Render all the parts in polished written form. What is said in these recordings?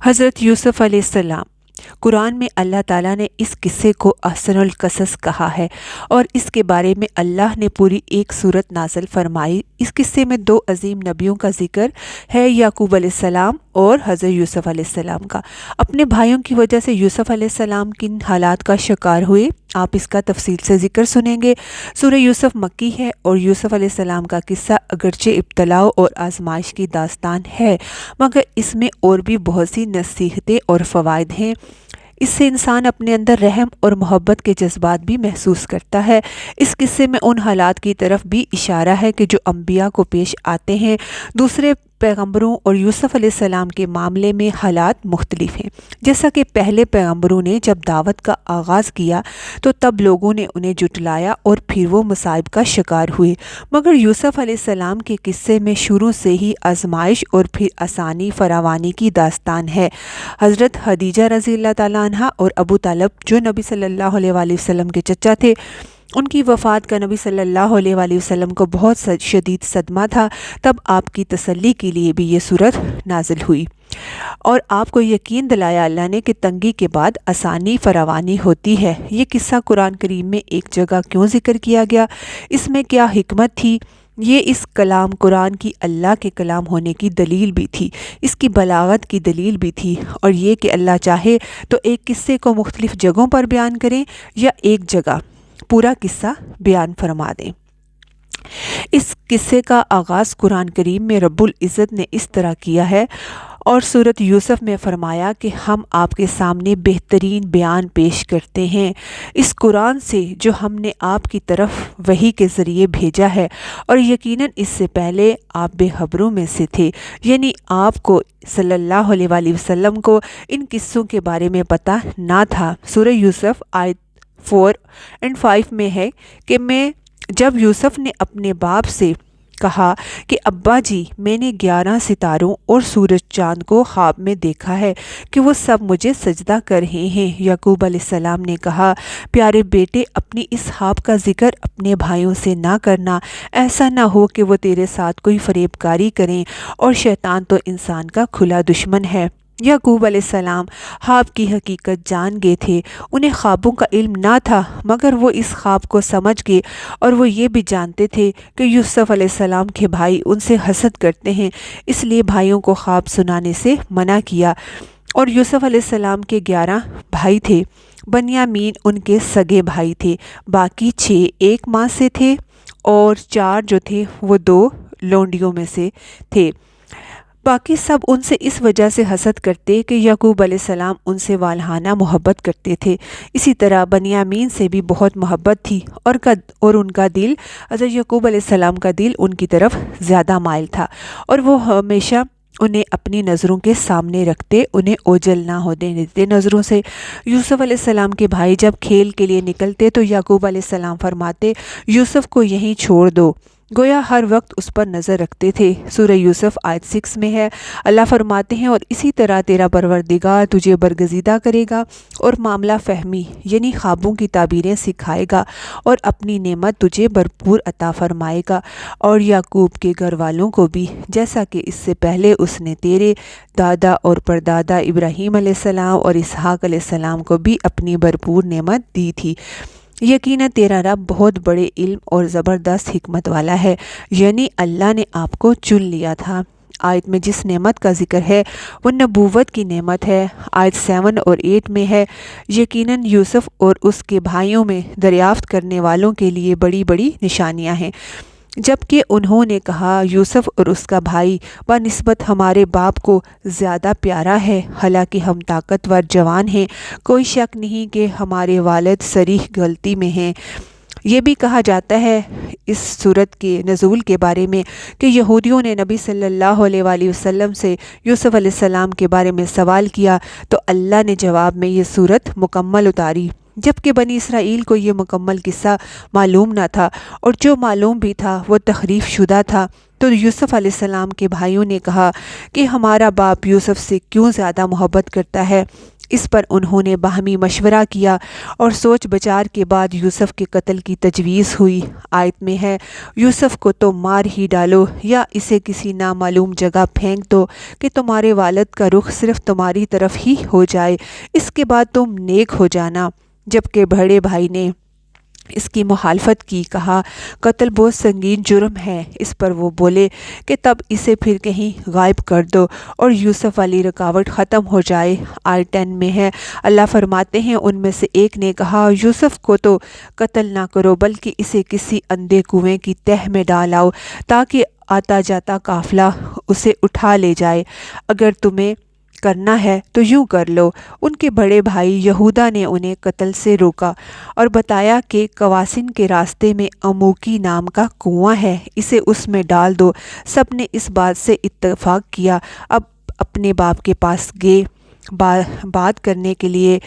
حضرت یوسف علیہ السلام۔ قرآن میں اللہ تعالیٰ نے اس قصے کو احسن القصص کہا ہے اور اس کے بارے میں اللہ نے پوری ایک سورت نازل فرمائی۔ اس قصے میں دو عظیم نبیوں کا ذکر ہے، یعقوب علیہ السلام اور حضرت یوسف علیہ السلام کا۔ اپنے بھائیوں کی وجہ سے یوسف علیہ السلام کن حالات کا شکار ہوئے، آپ اس کا تفصیل سے ذکر سنیں گے۔ سورہ یوسف مکی ہے اور یوسف علیہ السلام کا قصہ اگرچہ ابتلاء اور آزمائش کی داستان ہے، مگر اس میں اور بھی بہت سی نصیحتیں اور فوائد ہیں۔ اس سے انسان اپنے اندر رحم اور محبت کے جذبات بھی محسوس کرتا ہے۔ اس قصے میں ان حالات کی طرف بھی اشارہ ہے کہ جو انبیاء کو پیش آتے ہیں۔ دوسرے پیغمبروں اور یوسف علیہ السلام کے معاملے میں حالات مختلف ہیں۔ جیسا کہ پہلے پیغمبروں نے جب دعوت کا آغاز کیا تو تب لوگوں نے انہیں جھٹلایا اور پھر وہ مصائب کا شکار ہوئے، مگر یوسف علیہ السلام کے قصے میں شروع سے ہی آزمائش اور پھر آسانی فراوانی کی داستان ہے۔ حضرت خدیجہ رضی اللہ تعالیٰ عنہ اور ابو طالب جو نبی صلی اللہ علیہ وآلہ وسلم کے چچا تھے، ان کی وفات کا نبی صلی اللہ علیہ وآلہ وسلم کو بہت شدید صدمہ تھا۔ تب آپ کی تسلی کے لیے بھی یہ صورت نازل ہوئی اور آپ کو یقین دلایا اللہ نے کہ تنگی کے بعد آسانی فراوانی ہوتی ہے۔ یہ قصہ قرآن کریم میں ایک جگہ کیوں ذکر کیا گیا، اس میں کیا حکمت تھی؟ یہ اس کلام قرآن کی اللہ کے کلام ہونے کی دلیل بھی تھی، اس کی بلاغت کی دلیل بھی تھی، اور یہ کہ اللہ چاہے تو ایک قصے کو مختلف جگہوں پر بیان کریں یا ایک جگہ پورا قصہ بیان فرما دیں۔ اس قصے کا آغاز قرآن کریم میں رب العزت نے اس طرح کیا ہے اور سورۃ یوسف میں فرمایا کہ ہم آپ کے سامنے بہترین بیان پیش کرتے ہیں اس قرآن سے جو ہم نے آپ کی طرف وحی کے ذریعے بھیجا ہے، اور یقیناً اس سے پہلے آپ بے خبروں میں سے تھے، یعنی آپ کو صلی اللہ علیہ وآلہ وسلم کو ان قصوں کے بارے میں پتہ نہ تھا۔ سورہ یوسف آیت 4 اور 5 میں ہے کہ جب یوسف نے اپنے باپ سے کہا کہ ابا جی، میں نے 11 ستاروں اور سورج چاند کو خواب میں دیکھا ہے کہ وہ سب مجھے سجدہ کر رہے ہیں، یعقوب علیہ السلام نے کہا، پیارے بیٹے، اپنی اس خواب کا ذکر اپنے بھائیوں سے نہ کرنا، ایسا نہ ہو کہ وہ تیرے ساتھ کوئی فریب کاری کریں، اور شیطان تو انسان کا کھلا دشمن ہے۔ یعقوب علیہ السلام خواب کی حقیقت جان گئے تھے، انہیں خوابوں کا علم نہ تھا، مگر وہ اس خواب کو سمجھ گئے، اور وہ یہ بھی جانتے تھے کہ یوسف علیہ السلام کے بھائی ان سے حسد کرتے ہیں، اس لیے بھائیوں کو خواب سنانے سے منع کیا۔ اور یوسف علیہ السلام کے 11 بھائی تھے، بنیامین ان کے سگے بھائی تھے، باقی 6 ایک ماں سے تھے اور 4 جو تھے وہ 2 لونڈیوں میں سے تھے۔ باقی سب ان سے اس وجہ سے حسد کرتے کہ یعقوب علیہ السلام ان سے والہانہ محبت کرتے تھے، اسی طرح بنیامین سے بھی بہت محبت تھی، اور ان کا دل، حضرت یعقوب علیہ السلام کا دل ان کی طرف زیادہ مائل تھا، اور وہ ہمیشہ انہیں اپنی نظروں کے سامنے رکھتے، انہیں اوجھل نہ ہونے دیتے نظروں سے۔ یوسف علیہ السلام کے بھائی جب کھیل کے لیے نکلتے تو یعقوب علیہ السلام فرماتے، یوسف کو یہیں چھوڑ دو، گویا ہر وقت اس پر نظر رکھتے تھے۔ سورہ یوسف آیت 6 میں ہے، اللہ فرماتے ہیں، اور اسی طرح تیرا پروردگار تجھے برگزیدہ کرے گا اور معاملہ فہمی یعنی خوابوں کی تعبیریں سکھائے گا، اور اپنی نعمت تجھے بھرپور عطا فرمائے گا، اور یعقوب کے گھر والوں کو بھی، جیسا کہ اس سے پہلے اس نے تیرے دادا اور پردادا ابراہیم علیہ السلام اور اسحاق علیہ السلام کو بھی اپنی بھرپور نعمت دی تھی۔ یقیناً تیرا رب بہت بڑے علم اور زبردست حکمت والا ہے، یعنی اللہ نے آپ کو چن لیا تھا۔ آیت میں جس نعمت کا ذکر ہے وہ نبوت کی نعمت ہے۔ آیت 7 اور 8 میں ہے، یقیناً یوسف اور اس کے بھائیوں میں دریافت کرنے والوں کے لیے بڑی بڑی نشانیاں ہیں، جبکہ انہوں نے کہا، یوسف اور اس کا بھائی بنسبت ہمارے باپ کو زیادہ پیارا ہے، حالانکہ ہم طاقتور جوان ہیں، کوئی شک نہیں کہ ہمارے والد صریح غلطی میں ہیں۔ یہ بھی کہا جاتا ہے اس صورت کے نزول کے بارے میں کہ یہودیوں نے نبی صلی اللہ علیہ وآلہ وسلم سے یوسف علیہ السلام کے بارے میں سوال کیا تو اللہ نے جواب میں یہ صورت مکمل اتاری، جبکہ بنی اسرائیل کو یہ مکمل قصہ معلوم نہ تھا، اور جو معلوم بھی تھا وہ تحریف شدہ تھا۔ تو یوسف علیہ السلام کے بھائیوں نے کہا کہ ہمارا باپ یوسف سے کیوں زیادہ محبت کرتا ہے۔ اس پر انہوں نے باہمی مشورہ کیا اور سوچ بچار کے بعد یوسف کے قتل کی تجویز ہوئی۔ آیت میں ہے، یوسف کو تو مار ہی ڈالو یا اسے کسی نامعلوم جگہ پھینک دو کہ تمہارے والد کا رخ صرف تمہاری طرف ہی ہو جائے، اس کے بعد تم نیک ہو جانا۔ جبکہ بڑے بھائی نے اس کی مخالفت کی، کہا قتل بہت سنگین جرم ہے۔ اس پر وہ بولے کہ تب اسے پھر کہیں غائب کر دو اور یوسف والی رکاوٹ ختم ہو جائے۔ آیت 10 میں ہے، اللہ فرماتے ہیں ان میں سے ایک نے کہا یوسف کو تو قتل نہ کرو بلکہ اسے کسی اندھے کنویں کی تہہ میں ڈال آؤ تاکہ آتا جاتا قافلہ اسے اٹھا لے جائے۔ اگر تمہیں کرنا ہے تو یوں کر لو۔ ان کے بڑے بھائی یہودا نے انہیں قتل سے روکا اور بتایا کہ کواسین کے راستے میں اموکی نام کا کنواں ہے، اسے اس میں ڈال دو۔ سب نے اس بات سے اتفاق کیا۔ اب اپنے باپ کے پاس گئے بات کرنے کے لیے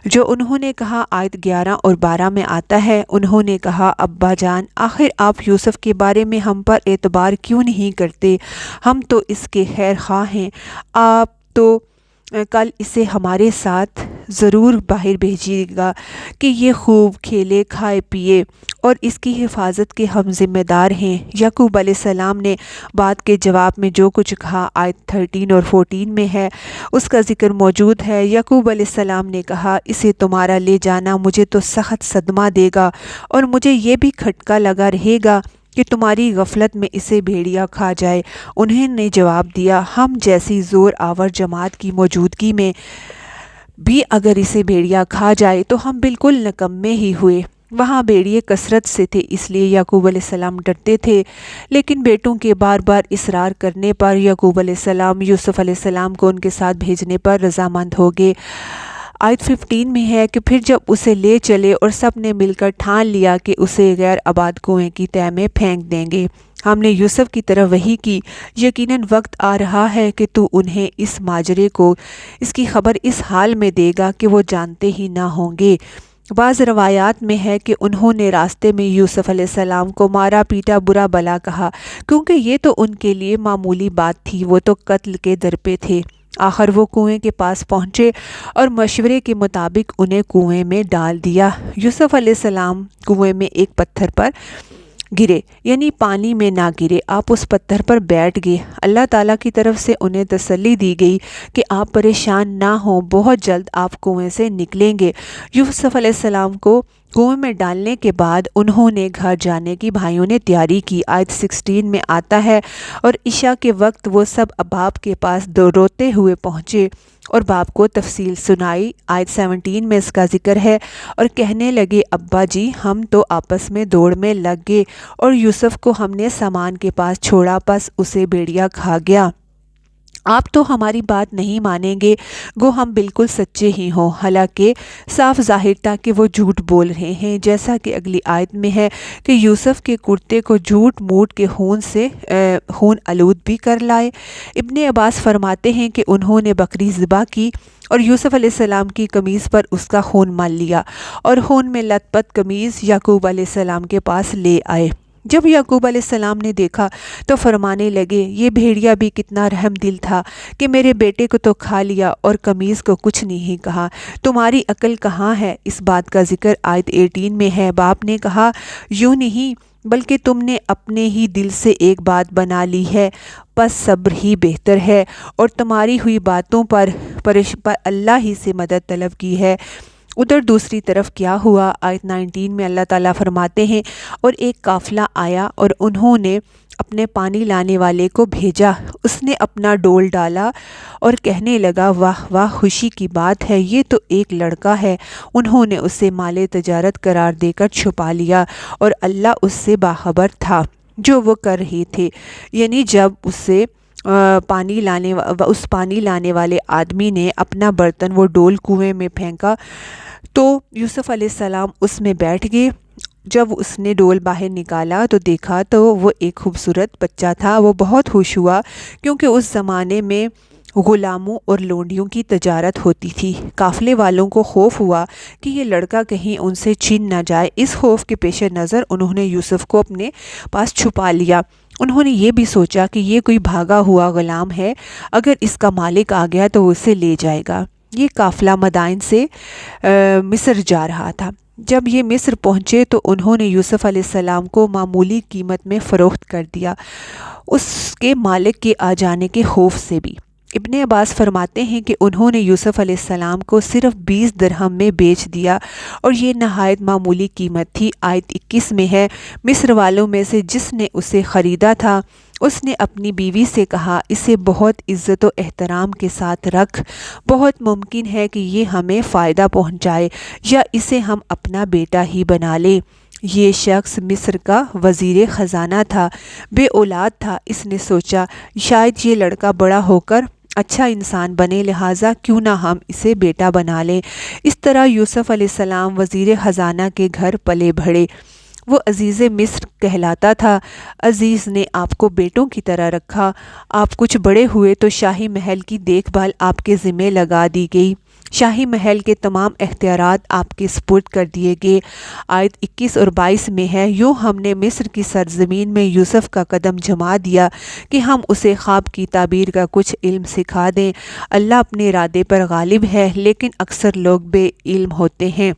جو انہوں نے کہا۔ آیت 11 اور 12 میں آتا ہے، انہوں نے کہا ابا جان، آخر آپ یوسف کے بارے میں ہم پر اعتبار کیوں نہیں کرتے؟ ہم تو اس کے خیر خواہ ہیں، آپ تو کل اسے ہمارے ساتھ ضرور باہر بھیجیے گا کہ یہ خوب کھیلے کھائے پیے، اور اس کی حفاظت کے ہم ذمہ دار ہیں۔ یعقوب علیہ السلام نے بات کے جواب میں جو کچھ کہا، آیت 13 اور 14 میں ہے، اس کا ذکر موجود ہے۔ یعقوب علیہ السلام نے کہا اسے تمہارا لے جانا مجھے تو سخت صدمہ دے گا، اور مجھے یہ بھی کھٹکا لگا رہے گا کہ تمہاری غفلت میں اسے بھیڑیا کھا جائے۔ انہوں نے جواب دیا، ہم جیسی زور آور جماعت کی موجودگی میں بھی اگر اسے بھیڑیا کھا جائے تو ہم بالکل نکمے ہی ہوئے۔ وہاں بھیڑیے کثرت سے تھے، اس لیے یعقوب علیہ السلام ڈرتے تھے، لیکن بیٹوں کے بار بار اصرار کرنے پر یعقوب علیہ السلام یوسف علیہ السلام کو ان کے ساتھ بھیجنے پر رضامند ہو گئے۔ آیت 15 میں ہے کہ پھر جب اسے لے چلے اور سب نے مل کر ٹھان لیا کہ اسے غیر آباد کنویں کی تہہ میں پھینک دیں گے، ہم نے یوسف کی طرف وحی کی، یقیناً وقت آ رہا ہے کہ تو انہیں اس ماجرے کو، اس کی خبر اس حال میں دے گا کہ وہ جانتے ہی نہ ہوں گے۔ بعض روایات میں ہے کہ انہوں نے راستے میں یوسف علیہ السلام کو مارا پیٹا برا بھلا کہا، کیونکہ یہ تو ان کے لیے معمولی بات تھی، وہ تو قتل کے در پہ تھے۔ آخر وہ کنویں کے پاس پہنچے اور مشورے کے مطابق انہیں کنویں میں ڈال دیا۔ یوسف علیہ السلام کنویں میں ایک پتھر پر گرے، یعنی پانی میں نہ گرے، آپ اس پتھر پر بیٹھ گئے۔ اللہ تعالیٰ کی طرف سے انہیں تسلی دی گئی کہ آپ پریشان نہ ہوں، بہت جلد آپ کنویں سے نکلیں گے۔ یوسف علیہ السلام کو کنویں میں ڈالنے کے بعد انہوں نے گھر جانے کی بھائیوں نے تیاری کی۔ آیت 16 میں آتا ہے، اور عشاء کے وقت وہ سب باپ کے پاس روتے ہوئے پہنچے اور باپ کو تفصیل سنائی۔ آیت 17 میں اس کا ذکر ہے، اور کہنے لگے ابا جی ہم تو آپس میں دوڑ میں لگ گئے اور یوسف کو ہم نے سامان کے پاس چھوڑا، پس اسے بھیڑیا کھا گیا۔ آپ تو ہماری بات نہیں مانیں گے، گو ہم بالکل سچے ہی ہوں، حالانکہ صاف ظاہر تھا کہ وہ جھوٹ بول رہے ہیں، جیسا کہ اگلی آیت میں ہے کہ یوسف کے کرتے کو جھوٹ موٹ کے خون سے خون آلود بھی کر لائے۔ ابن عباس فرماتے ہیں کہ انہوں نے بکری ذبح کی اور یوسف علیہ السلام کی قمیض پر اس کا خون مل لیا، اور خون میں لت پت قمیض یعقوب علیہ السلام کے پاس لے آئے۔ جب یعقوب علیہ السلام نے دیکھا تو فرمانے لگے، یہ بھیڑیا بھی کتنا رحم دل تھا کہ میرے بیٹے کو تو کھا لیا اور قمیض کو کچھ نہیں کہا، تمہاری عقل کہاں ہے؟ اس بات کا ذکر آیت 18 میں ہے۔ باپ نے کہا، یوں نہیں بلکہ تم نے اپنے ہی دل سے ایک بات بنا لی ہے، پس صبر ہی بہتر ہے، اور تمہاری ہوئی باتوں پر اللہ ہی سے مدد طلب کی ہے۔ ادھر دوسری طرف کیا ہوا؟ آیت 19 میں اللہ تعالیٰ فرماتے ہیں، اور ایک قافلہ آیا اور انہوں نے اپنے پانی لانے والے کو بھیجا، اس نے اپنا ڈول ڈالا اور کہنے لگا، واہ واہ خوشی کی بات ہے، یہ تو ایک لڑکا ہے۔ انہوں نے اسے مال تجارت قرار دے کر چھپا لیا، اور اللہ اس سے باخبر تھا جو وہ کر رہے تھے، یعنی جب اس پانی لانے والے آدمی نے اپنا برتن وہ ڈول کنویں میں پھینکا تو یوسف علیہ السلام اس میں بیٹھ گئے۔ جب اس نے ڈول باہر نکالا تو دیکھا تو وہ ایک خوبصورت بچہ تھا۔ وہ بہت خوش ہوا، کیونکہ اس زمانے میں غلاموں اور لونڈیوں کی تجارت ہوتی تھی۔ قافلے والوں کو خوف ہوا کہ یہ لڑکا کہیں ان سے چھن نہ جائے۔ اس خوف کے پیش نظر انہوں نے یوسف کو اپنے پاس چھپا لیا۔ انہوں نے یہ بھی سوچا کہ یہ کوئی بھاگا ہوا غلام ہے، اگر اس کا مالک آ گیا تو وہ اسے لے جائے گا۔ یہ قافلہ مدائن سے مصر جا رہا تھا۔ جب یہ مصر پہنچے تو انہوں نے یوسف علیہ السلام کو معمولی قیمت میں فروخت کر دیا، اس کے مالک کے آ جانے کے خوف سے بھی۔ ابن عباس فرماتے ہیں کہ انہوں نے یوسف علیہ السلام کو صرف 20 درہم میں بیچ دیا، اور یہ نہایت معمولی قیمت تھی۔ آیت 21 میں ہے، مصر والوں میں سے جس نے اسے خریدا تھا اس نے اپنی بیوی سے کہا، اسے بہت عزت و احترام کے ساتھ رکھ، بہت ممکن ہے کہ یہ ہمیں فائدہ پہنچائے یا اسے ہم اپنا بیٹا ہی بنا لیں۔ یہ شخص مصر کا وزیر خزانہ تھا، بے اولاد تھا۔ اس نے سوچا شاید یہ لڑکا بڑا ہو کر اچھا انسان بنے، لہٰذا کیوں نہ ہم اسے بیٹا بنا لیں۔ اس طرح یوسف علیہ السلام وزیر خزانہ کے گھر پلے بڑھے۔ وہ عزیز مصر کہلاتا تھا۔ عزیز نے آپ کو بیٹوں کی طرح رکھا۔ آپ کچھ بڑے ہوئے تو شاہی محل کی دیکھ بھال آپ کے ذمہ لگا دی گئی۔ شاہی محل کے تمام اختیارات آپ کے سپرد کر دیے گئے۔ آیت 21 اور 22 میں ہے، یوں ہم نے مصر کی سرزمین میں یوسف کا قدم جما دیا کہ ہم اسے خواب کی تعبیر کا کچھ علم سکھا دیں۔ اللہ اپنے ارادے پر غالب ہے، لیکن اکثر لوگ بے علم ہوتے ہیں۔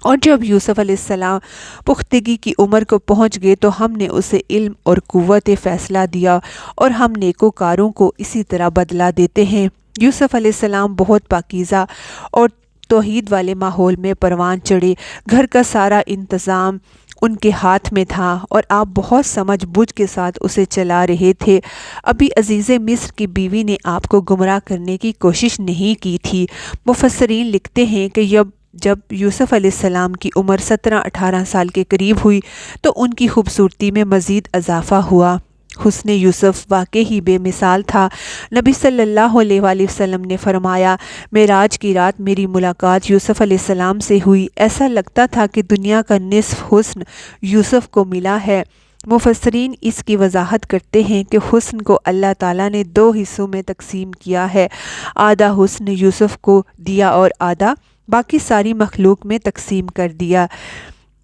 اور جب یوسف علیہ السلام پختگی کی عمر کو پہنچ گئے تو ہم نے اسے علم اور قوت فیصلہ دیا، اور ہم نیکوکاروں کو اسی طرح بدلہ دیتے ہیں۔ یوسف علیہ السلام بہت پاکیزہ اور توحید والے ماحول میں پروان چڑھے۔ گھر کا سارا انتظام ان کے ہاتھ میں تھا، اور آپ بہت سمجھ بوجھ کے ساتھ اسے چلا رہے تھے۔ ابھی عزیز مصر کی بیوی نے آپ کو گمراہ کرنے کی کوشش نہیں کی تھی۔ مفسرین لکھتے ہیں کہ جب یوسف علیہ السلام کی عمر 17-18 سال کے قریب ہوئی تو ان کی خوبصورتی میں مزید اضافہ ہوا۔ حسن یوسف واقعی ہی بے مثال تھا۔ نبی صلی اللہ علیہ وآلہ وسلم نے فرمایا، معراج کی رات میری ملاقات یوسف علیہ السلام سے ہوئی، ایسا لگتا تھا کہ دنیا کا نصف حسن یوسف کو ملا ہے۔ مفسرین اس کی وضاحت کرتے ہیں کہ حسن کو اللہ تعالیٰ نے 2 حصوں میں تقسیم کیا ہے، آدھا حسن یوسف کو دیا اور آدھا باقی ساری مخلوق میں تقسیم کر دیا۔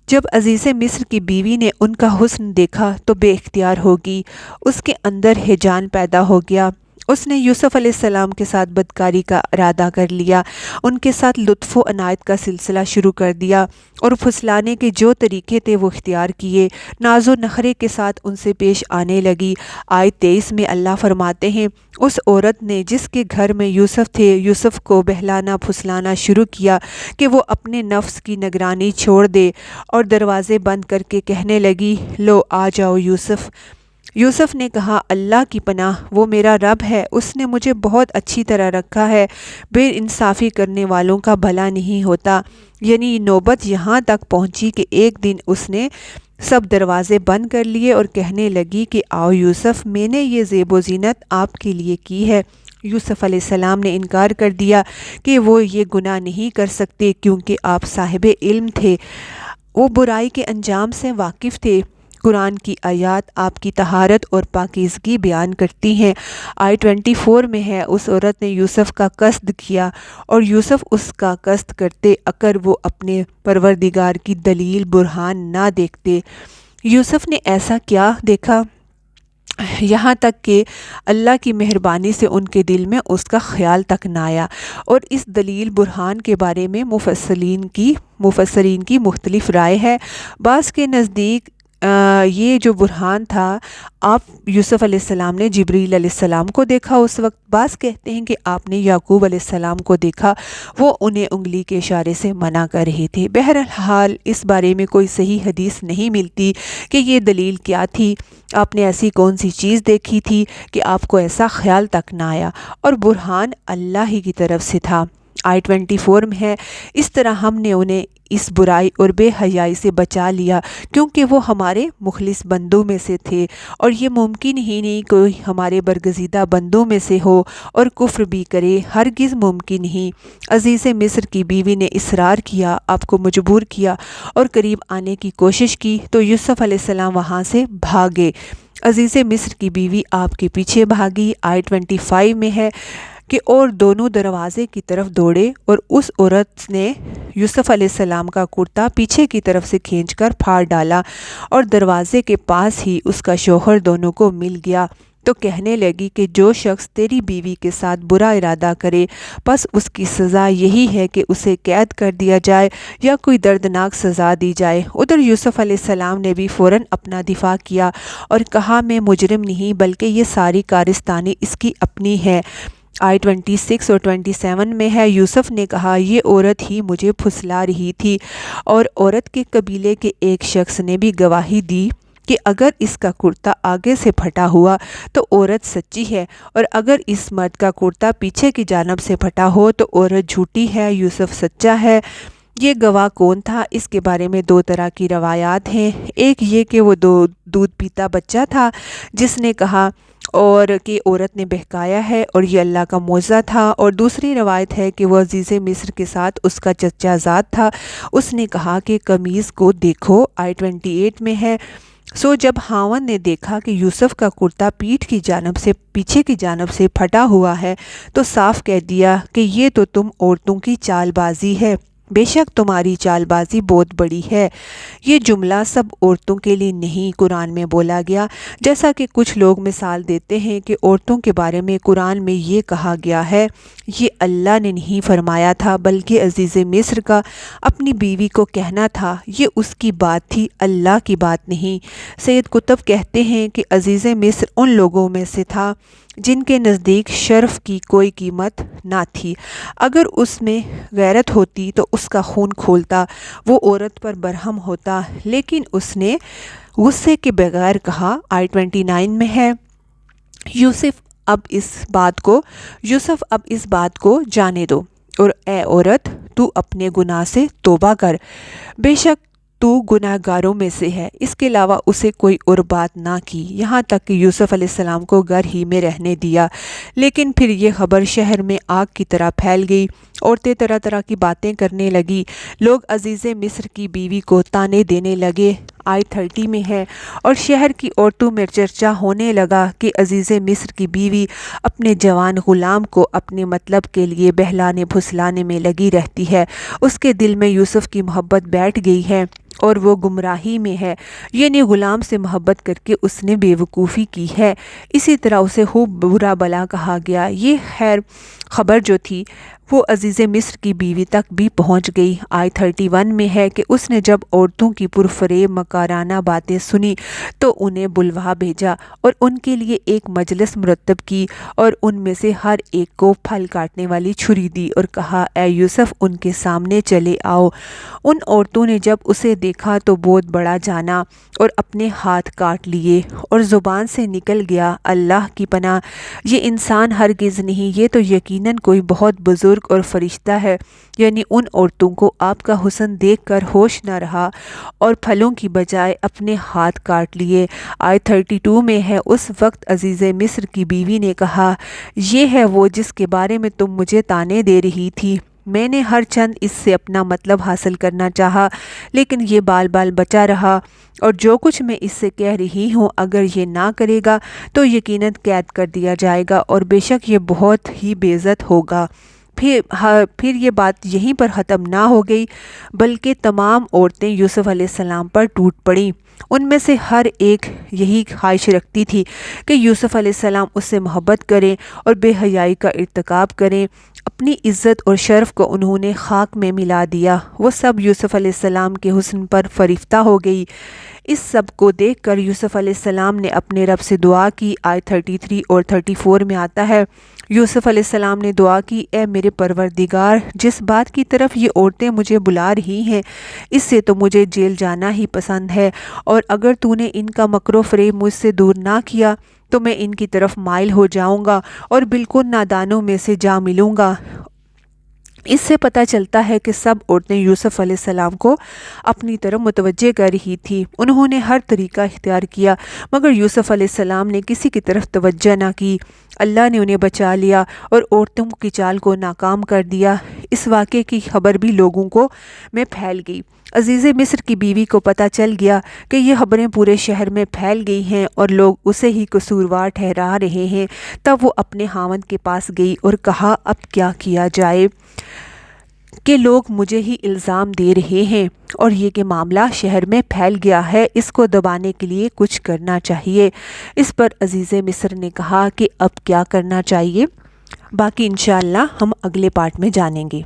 جب عزیز مصر کی بیوی نے ان کا حسن دیکھا تو بے اختیار ہو گئی، اس کے اندر ہیجان پیدا ہو گیا۔ اس نے یوسف علیہ السلام کے ساتھ بدکاری کا ارادہ کر لیا، ان کے ساتھ لطف و عنایت کا سلسلہ شروع کر دیا، اور پھسلانے کے جو طریقے تھے وہ اختیار کیے، ناز و نخرے کے ساتھ ان سے پیش آنے لگی۔ آیت 23 میں اللہ فرماتے ہیں، اس عورت نے جس کے گھر میں یوسف تھے یوسف کو بہلانا پھسلانا شروع کیا کہ وہ اپنے نفس کی نگرانی چھوڑ دے، اور دروازے بند کر کے کہنے لگی، لو آ جاؤ یوسف۔ یوسف نے کہا، اللہ کی پناہ، وہ میرا رب ہے، اس نے مجھے بہت اچھی طرح رکھا ہے، بے انصافی کرنے والوں کا بھلا نہیں ہوتا۔ یعنی نوبت یہاں تک پہنچی کہ ایک دن اس نے سب دروازے بند کر لیے اور کہنے لگی کہ آؤ یوسف، میں نے یہ زیب و زینت آپ کے لیے کی ہے۔ یوسف علیہ السلام نے انکار کر دیا کہ وہ یہ گناہ نہیں کر سکتے کیونکہ آپ صاحب علم تھے، وہ برائی کے انجام سے واقف تھے۔ قرآن کی آیات آپ کی طہارت اور پاکیزگی بیان کرتی ہیں۔ آیت 24 میں ہے، اس عورت نے یوسف کا قصد کیا اور یوسف اس کا قصد کرتے اگر وہ اپنے پروردگار کی دلیل برہان نہ دیکھتے۔ یوسف نے ایسا کیا دیکھا، یہاں تک کہ اللہ کی مہربانی سے ان کے دل میں اس کا خیال تک نہ آیا۔ اور اس دلیل برہان کے بارے میں مفسرین کی مختلف رائے ہے۔ بعض کے نزدیک یہ جو برہان تھا، آپ یوسف علیہ السلام نے جبریل علیہ السلام کو دیکھا اس وقت، بعض کہتے ہیں کہ آپ نے یعقوب علیہ السلام کو دیکھا، وہ انہیں انگلی کے اشارے سے منع کر رہے تھے۔ بہرحال اس بارے میں کوئی صحیح حدیث نہیں ملتی کہ یہ دلیل کیا تھی، آپ نے ایسی کون سی چیز دیکھی تھی کہ آپ کو ایسا خیال تک نہ آیا، اور برہان اللہ ہی کی طرف سے تھا۔ آیت 24 میں ہے، اس طرح ہم نے انہیں اس برائی اور بے حیائی سے بچا لیا کیونکہ وہ ہمارے مخلص بندوں میں سے تھے، اور یہ ممکن ہی نہیں کوئی ہمارے برگزیدہ بندوں میں سے ہو اور کفر بھی کرے، ہرگز ممکن ہی۔ عزیز مصر کی بیوی نے اصرار کیا، آپ کو مجبور کیا اور قریب آنے کی کوشش کی تو یوسف علیہ السلام وہاں سے بھاگے۔ عزیز مصر کی بیوی آپ کے پیچھے بھاگی۔ آیت 25 میں ہے کہ اور دونوں دروازے کی طرف دوڑے، اور اس عورت نے یوسف علیہ السلام کا کرتا پیچھے کی طرف سے کھینچ کر پھاڑ ڈالا، اور دروازے کے پاس ہی اس کا شوہر دونوں کو مل گیا، تو کہنے لگی کہ جو شخص تیری بیوی کے ساتھ برا ارادہ کرے پس اس کی سزا یہی ہے کہ اسے قید کر دیا جائے یا کوئی دردناک سزا دی جائے۔ ادھر یوسف علیہ السلام نے بھی فوراً اپنا دفاع کیا اور کہا میں مجرم نہیں بلکہ یہ ساری کارستانی اس کی اپنی ہے۔ آیت 26 اور 27 میں ہے، یوسف نے کہا یہ عورت ہی مجھے پھسلا رہی تھی، اور عورت کے قبیلے کے ایک شخص نے بھی گواہی دی کہ اگر اس کا کرتا آگے سے پھٹا ہوا تو عورت سچی ہے، اور اگر اس مرد کا کرتا پیچھے کی جانب سے پھٹا ہو تو عورت جھوٹی ہے، یوسف سچا ہے۔ یہ گواہ کون تھا؟ اس کے بارے میں دو طرح کی روایات ہیں۔ ایک یہ کہ وہ دودھ پیتا بچہ تھا جس نے کہا اور کہ عورت نے بہکایا ہے اور یہ اللہ کا معجزہ تھا، اور دوسری روایت ہے کہ وہ عزیز مصر کے ساتھ اس کا چچا زاد تھا، اس نے کہا کہ قمیض کو دیکھو۔ آیت 28 میں ہے، سو جب خاوند نے دیکھا کہ یوسف کا کرتا پیٹھ کی جانب سے پیچھے کی جانب سے پھٹا ہوا ہے تو صاف کہہ دیا کہ یہ تو تم عورتوں کی چال بازی ہے، بے شک تمہاری چال بازی بہت بڑی ہے۔ یہ جملہ سب عورتوں کے لیے نہیں قرآن میں بولا گیا، جیسا کہ کچھ لوگ مثال دیتے ہیں کہ عورتوں کے بارے میں قرآن میں یہ کہا گیا ہے، یہ اللہ نے نہیں فرمایا تھا بلکہ عزیز مصر کا اپنی بیوی کو کہنا تھا، یہ اس کی بات تھی، اللہ کی بات نہیں۔ سید قطب کہتے ہیں کہ عزیز مصر ان لوگوں میں سے تھا جن کے نزدیک شرف کی کوئی قیمت نہ تھی، اگر اس میں غیرت ہوتی تو اس کا خون کھولتا، وہ عورت پر برہم ہوتا، لیکن اس نے غصے کے بغیر کہا۔ آیت 29 میں ہے، یوسف اب اس بات کو جانے دو، اور اے عورت تو اپنے گناہ سے توبہ کر، بے شک تو گناہ گاروں میں سے ہے۔ اس کے علاوہ اسے کوئی اور بات نہ کی، یہاں تک کہ یوسف علیہ السلام کو گھر ہی میں رہنے دیا۔ لیکن پھر یہ خبر شہر میں آگ کی طرح پھیل گئی، عورتیں طرح طرح کی باتیں کرنے لگی، لوگ عزیز مصر کی بیوی کو طعنے دینے لگے۔ آیت 30 میں ہے، اور شہر کی عورتوں میں چرچا ہونے لگا کہ عزیز مصر کی بیوی اپنے جوان غلام کو اپنے مطلب کے لیے بہلانے پھسلانے میں لگی رہتی ہے، اس کے دل میں یوسف کی محبت بیٹھ گئی ہے اور وہ گمراہی میں ہے، یعنی غلام سے محبت کر کے اس نے بے وقوفی کی ہے، اسی طرح اسے خوب برا بلا کہا گیا۔ یہ خیر خبر جو تھی وہ عزیز مصر کی بیوی تک بھی پہنچ گئی۔ آیت 31 میں ہے کہ اس نے جب عورتوں کی پرفریب مکارانہ باتیں سنی تو انہیں بلوا بھیجا اور ان کے لیے ایک مجلس مرتب کی، اور ان میں سے ہر ایک کو پھل کاٹنے والی چھری دی اور کہا اے یوسف ان کے سامنے چلے آؤ۔ ان عورتوں نے جب اسے دیکھا تو بہت بڑا جانا اور اپنے ہاتھ کاٹ لیے، اور زبان سے نکل گیا اللہ کی پناہ، یہ انسان ہرگز نہیں، یہ تو یقیناً کوئی بہت بزرگ اور فرشتہ ہے۔ یعنی ان عورتوں کو آپ کا حسن دیکھ کر ہوش نہ رہا اور پھلوں کی بجائے اپنے ہاتھ کاٹ لیے۔ آیت 32 میں ہے، اس وقت عزیز مصر کی بیوی نے کہا یہ ہے وہ جس کے بارے میں تم مجھے طعنے دے رہی تھی، میں نے ہر چند اس سے اپنا مطلب حاصل کرنا چاہا لیکن یہ بال بال بچا رہا، اور جو کچھ میں اس سے کہہ رہی ہوں اگر یہ نہ کرے گا تو یقیناً قید کر دیا جائے گا اور بے شک یہ بہت ہی بے عزت ہوگا۔ پھر یہ بات یہیں پر ختم نہ ہو گئی بلکہ تمام عورتیں یوسف علیہ السلام پر ٹوٹ پڑیں، ان میں سے ہر ایک یہی خواہش رکھتی تھی کہ یوسف علیہ السلام اس سے محبت کریں اور بے حیائی کا ارتکاب کریں، اپنی عزت اور شرف کو انہوں نے خاک میں ملا دیا، وہ سب یوسف علیہ السلام کے حسن پر فریفتہ ہو گئی۔ اس سب کو دیکھ کر یوسف علیہ السلام نے اپنے رب سے دعا کی۔ آیت 33 اور 34 میں آتا ہے، یوسف علیہ السلام نے دعا کی اے میرے پروردگار، جس بات کی طرف یہ عورتیں مجھے بلا رہی ہیں اس سے تو مجھے جیل جانا ہی پسند ہے، اور اگر تو نے ان کا مکر و فریب مجھ سے دور نہ کیا تو میں ان کی طرف مائل ہو جاؤں گا اور بالکل نادانوں میں سے جا ملوں گا۔ اس سے پتہ چلتا ہے کہ سب عورتیں یوسف علیہ السلام کو اپنی طرف متوجہ کر رہی تھی، انہوں نے ہر طریقہ اختیار کیا مگر یوسف علیہ السلام نے کسی کی طرف توجہ نہ کی، اللہ نے انہیں بچا لیا اور عورتوں کی چال کو ناکام کر دیا۔ اس واقعے کی خبر بھی لوگوں میں پھیل گئی۔ عزیز مصر کی بیوی کو پتہ چل گیا کہ یہ خبریں پورے شہر میں پھیل گئی ہیں اور لوگ اسے ہی قصوروار ٹھہرا رہے ہیں، تب وہ اپنے خاوند کے پاس گئی اور کہا اب کیا کیا جائے کہ لوگ مجھے ہی الزام دے رہے ہیں اور یہ کہ معاملہ شہر میں پھیل گیا ہے، اس کو دبانے کے لیے کچھ کرنا چاہیے۔ اس پر عزیز مصر نے کہا کہ اب کیا کرنا چاہیے، باقی انشاءاللہ ہم اگلے پارٹ میں جانیں گے۔